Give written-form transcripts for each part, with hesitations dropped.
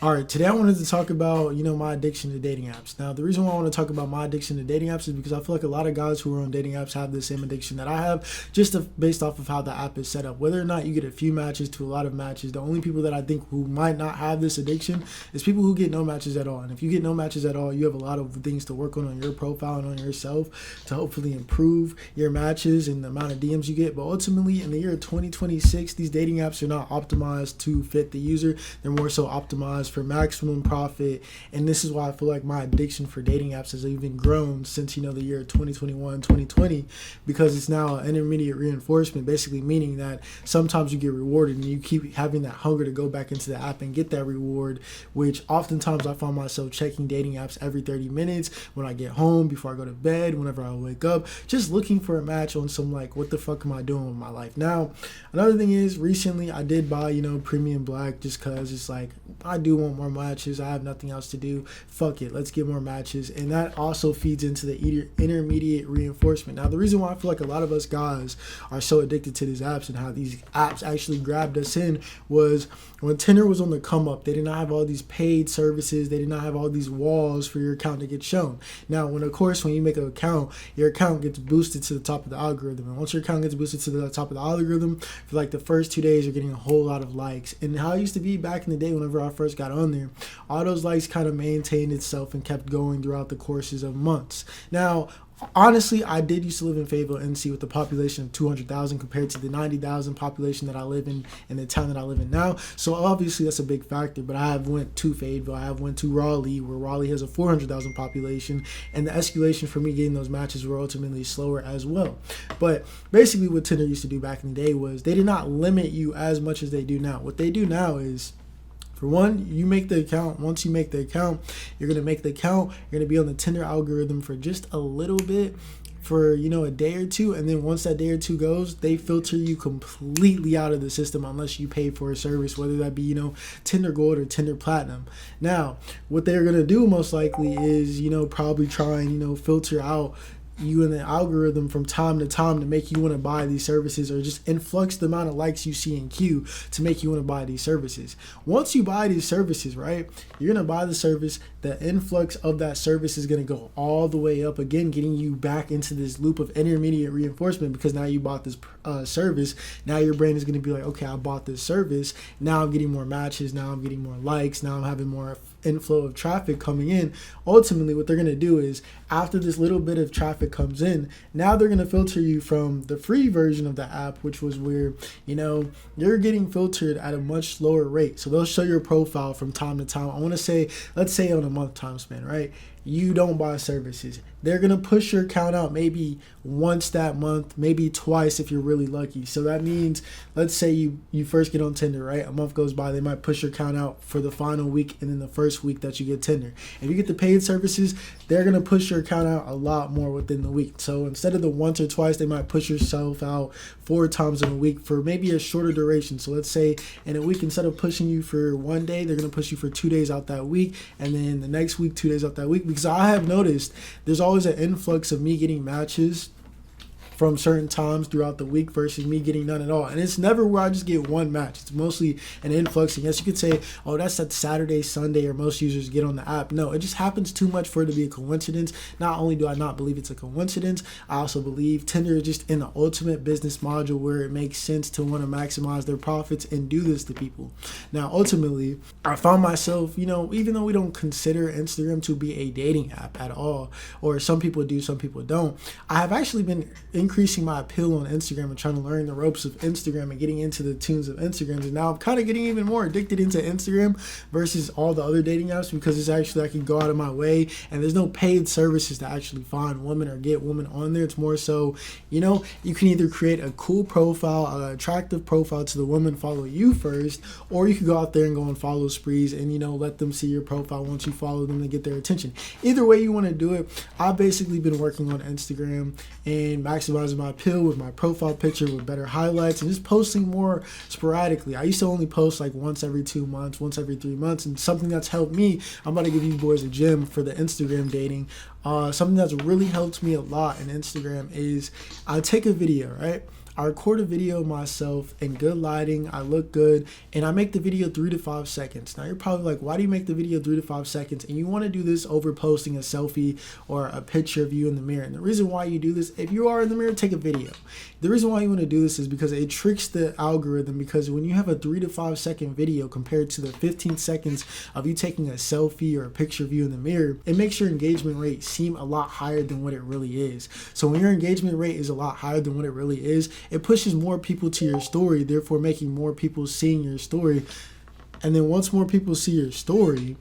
All right, today I wanted to talk about, my addiction to dating apps. Now, the reason why I want to talk about my addiction to dating apps is because I feel like a lot of guys who are on dating apps have the same addiction that I have, based off of how the app is set up. Whether or not you get a few matches to a lot of matches, the only people that I think who might not have this addiction is people who get no matches at all. And if you get no matches at all, you have a lot of things to work on your profile and on yourself to hopefully improve your matches and the amount of DMs you get. But ultimately, in the year 2026, these dating apps are not optimized to fit the user. They're more so optimized for maximum profit, and this is why I feel like my addiction for dating apps has even grown since the year 2021 2020, because it's now an intermediate reinforcement, basically meaning that sometimes you get rewarded and you keep having that hunger to go back into the app and get that reward, which oftentimes I find myself checking dating apps every 30 minutes when I get home, before I go to bed, whenever I wake up, just looking for a match on some, like, what the fuck am I doing with my life. Now, another thing is, recently I did buy Premium Black, just because it's like I do want more matches. I have nothing else to do. Fuck it, let's get more matches. And that also feeds into the intermediate reinforcement. Now, the reason why I feel like a lot of us guys are so addicted to these apps and how these apps actually grabbed us in was when Tinder was on the come up. They did not have all these paid services. They did not have all these walls for your account to get shown. Now, when you make an account, your account gets boosted to the top of the algorithm. And once your account gets boosted to the top of the algorithm, for like the first 2 days, you're getting a whole lot of likes. And how it used to be back in the day, whenever I first got on there, all those likes kind of maintained itself and kept going throughout the courses of months. Now, honestly, I did used to live in Fayetteville, NC, with a population of 200,000 compared to the 90,000 population that I live in the town that I live in now. So obviously that's a big factor. But I have went to Fayetteville, I have went to Raleigh, where Raleigh has a 400,000 population, and the escalation for me getting those matches were ultimately slower as well. But basically, what Tinder used to do back in the day was they did not limit you as much as they do now. What they do now is, for one, you make the account. Once you make the account, you're going to make the account. You're going to be on the Tinder algorithm for just a little bit, for a day or two, and then once that day or two goes, they filter you completely out of the system unless you pay for a service, whether that be Tinder Gold or Tinder Platinum. Now, what they're going to do most likely is probably try and filter out you in the algorithm from time to time to make you want to buy these services, or just influx the amount of likes you see in queue to make you want to buy these services. Once you buy these services, right, you're going to buy the service. The influx of that service is going to go all the way up again, getting you back into this loop of intermediate reinforcement, because now you bought this service. Now your brain is going to be like, okay, I bought this service. Now I'm getting more matches. Now I'm getting more likes. Now I'm having more inflow of traffic coming in. Ultimately, what they're going to do is, after this little bit of traffic comes in, now they're going to filter you from the free version of the app, which was where you're getting filtered at a much slower rate. So they'll show your profile from time to time. I want to say, let's say on a month time span, right? You don't buy services. They're going to push your account out maybe once that month, maybe twice if you're really lucky. So that means, let's say you first get on Tinder, right? A month goes by, they might push your account out for the final week and then the first week that you get Tinder. If you get the paid services, they're going to push your account out a lot more within the week. So instead of the once or twice, they might push yourself out 4 times in a week for maybe a shorter duration. So let's say in a week, instead of pushing you for 1 day, they're going to push you for 2 days out that week, and then the next week, 2 days out that week. Because I have noticed there's always an influx of me getting matches from certain times throughout the week versus me getting none at all. And it's never where I just get one match. It's mostly an influx. And yes, you could say, oh, that's that Saturday, Sunday, or most users get on the app. No, it just happens too much for it to be a coincidence. Not only do I not believe it's a coincidence, I also believe Tinder is just in the ultimate business module where it makes sense to want to maximize their profits and do this to people. Now, ultimately, I found myself, even though we don't consider Instagram to be a dating app at all, or some people do, some people don't, I have actually been increasing my appeal on Instagram and trying to learn the ropes of Instagram and getting into the tunes of Instagram. And now I'm kind of getting even more addicted into Instagram versus all the other dating apps, because it's actually, I can go out of my way and there's no paid services to actually find women or get women on there. It's more so, you can either create a cool profile, an attractive profile to the women follow you first, or you can go out there and go on follow sprees and, let them see your profile once you follow them to get their attention. Either way you want to do it, I've basically been working on Instagram and maximizing my appeal with my profile picture with better highlights and just posting more sporadically. I used to only post like once every 2 months, once every 3 months, and something that's helped me, I'm about to give you boys a gem for the Instagram dating. Something that's really helped me a lot in Instagram is I take a video, right? I record a video of myself in good lighting, I look good, and I make the video 3 to 5 seconds. Now you're probably like, why do you make the video 3 to 5 seconds? And you want to do this over posting a selfie or a picture of you in the mirror. And the reason why you do this, if you are in the mirror, take a video. The reason why you want to do this is because it tricks the algorithm, because when you have a 3 to 5 second video compared to the 15 seconds of you taking a selfie or a picture of you in the mirror, it makes your engagement rate seem a lot higher than what it really is. So when your engagement rate is a lot higher than what it really is, it pushes more people to your story, therefore making more people seeing your story. And then once more people see your story,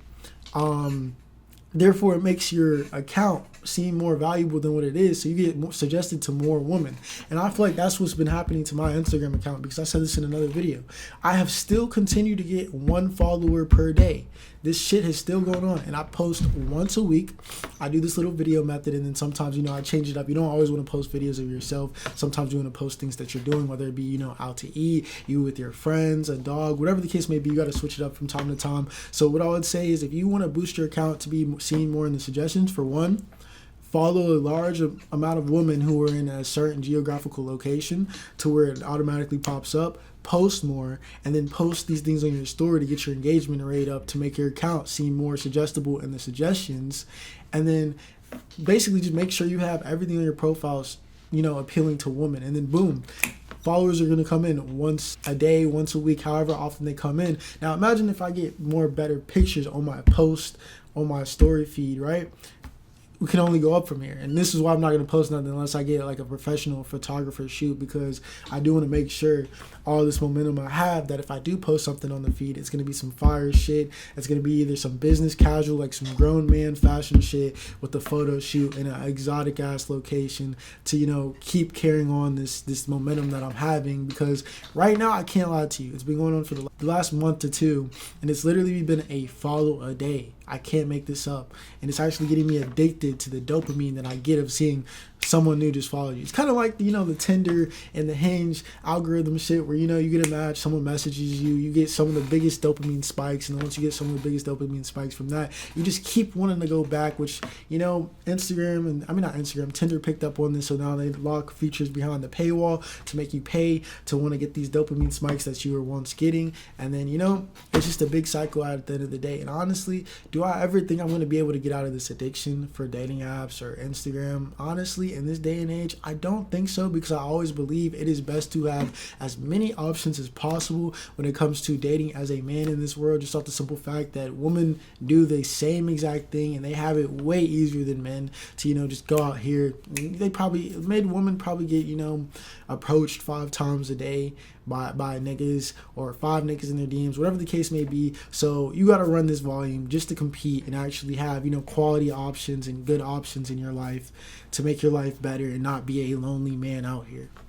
therefore it makes your account seem more valuable than what it is, so you get more suggested to more women. And I feel like that's what's been happening to my Instagram account, because I said this in another video. I have still continued to get 1 follower per day. This shit is still going on, and I post once a week. I do this little video method, and then sometimes, I change it up. You don't always want to post videos of yourself. Sometimes you want to post things that you're doing, whether it be, out to eat, you with your friends, a dog, whatever the case may be. You got to switch it up from time to time. So what I would say is, if you want to boost your account to be seen more in the suggestions, for one, follow a large amount of women who are in a certain geographical location to where it automatically pops up. Post more, and then post these things on your story to get your engagement rate up, to make your account seem more suggestible in the suggestions. And then basically just make sure you have everything on your profiles, appealing to women. And then boom, followers are going to come in once a day, once a week, however often they come in. Now imagine if I get more better pictures on my post, on my story feed, right? We can only go up from here. And this is why I'm not going to post nothing unless I get like a professional photographer shoot, because I do want to make sure all this momentum I have, that if I do post something on the feed, it's going to be some fire shit. It's going to be either some business casual, like some grown man fashion shit with a photo shoot in an exotic ass location to, keep carrying on this momentum that I'm having. Because right now, I can't lie to you, it's been going on for the last month or two, and it's literally been a follow a day. I can't make this up. And it's actually getting me addicted to the dopamine that I get of seeing someone new just follow you. It's kind of like, the Tinder and the Hinge algorithm shit where, you get a match, someone messages you, you get some of the biggest dopamine spikes. And then once you get some of the biggest dopamine spikes from that, you just keep wanting to go back, which, Instagram and, not Instagram, Tinder picked up on this. So now they lock features behind the paywall to make you pay to want to get these dopamine spikes that you were once getting. And then, it's just a big cycle at the end of the day. And honestly, do I ever think I'm going to be able to get out of this addiction for dating apps or Instagram? Honestly, in this day and age, I don't think so, because I always believe it is best to have as many options as possible when it comes to dating as a man in this world, just off the simple fact that women do the same exact thing, and they have it way easier than men to, just go out here. Women probably get, approached 5 times a day by niggas, or 5 niggas in their DMs, whatever the case may be. So you got to run this volume just to compete and actually have, quality options and good options in your life to make your life better and not be a lonely man out here.